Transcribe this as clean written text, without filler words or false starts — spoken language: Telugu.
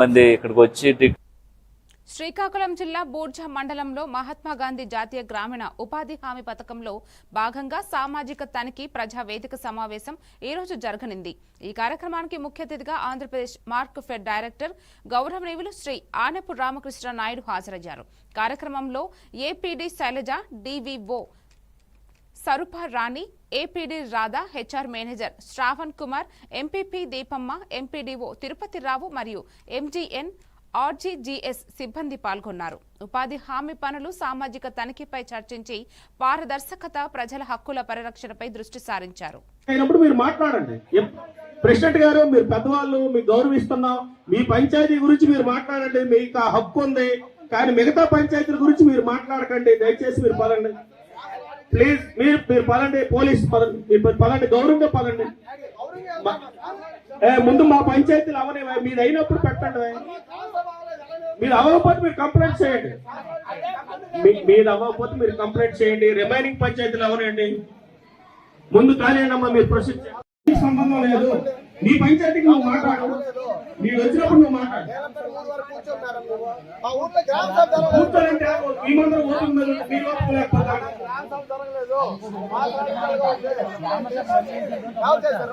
మంది ఇక్కడికి వచ్చి శ్రీకాకుళం జిల్లా బూర్జా మండలంలో మహాత్మా గాంధీ జాతీయ గ్రామీణ ఉపాధి హామీ పథకంలో భాగంగా సామాజిక తనిఖీ ప్రజా వేదిక సమావేశం ఈ రోజు జరగనుంది. ఈ కార్యక్రమానికి ముఖ్య అతిథిగా ఆంధ్రప్రదేశ్ మార్క్ ఫెడ్ డైరెక్టర్ గౌరవనీయులు శ్రీ ఆనపు రామకృష్ణ నాయుడు హాజరయ్యారు. కార్యక్రమంలో APD Sailaja, DVO Sarupa Rani, APD Radha, HR manager Shravan Kumar, MPP Deepamma, MPDO Tirupati Rao మరియు ఎంజీఎన్ ఆర్జీజీఎస్ సిబ్బంది పాల్గొన్నారు. ఉపాధి హామీ పనులు సామాజిక తనిఖీపై చర్చించి పారదర్శకత, ప్రజల హక్కుల పరిరక్షణపై దృష్టి సారించారు. మీరు మాట్లాడండి ప్రెసిడెంట్ గారు, మీరు పెద్దవాళ్ళు, మీకు గౌరవిస్తున్నాం. మీ పంచాయతీ గురించి మీరు మాట్లాడండి, మీకు ఆ హక్కు ఉంది. కానీ మిగతా పంచాయతీల గురించి మీరు మాట్లాడకండి. దయచేసి మీరు పదండి ప్లీజ్. మీరు పదండి, పోలీస్ పదండి, మీరు పదండి, గౌరవంగా పదండి. ముందు మా పంచాయతీలు అవనే మీరు అయినప్పుడు పెట్టండి. మీరు అవ్వకపోతే మీరు కంప్లైంట్ చేయండి. మీరు అవ్వకపోతే మీరు కంప్లైంట్ చేయండి. రిమైనింగ్ పంచాయతీలు అవనండి. ముందు కానివ్వండి, మీరు ప్రొసీడ్ సంబంధం లేదు. నీ పంచాయతీకి నువ్వు మాట్లాడు, మీరు వచ్చినప్పుడు నువ్వు మాట్లాడు. కూర్చోనంటే ఈ మందరం పోతుంది, మీరు ఆయన దగ్గర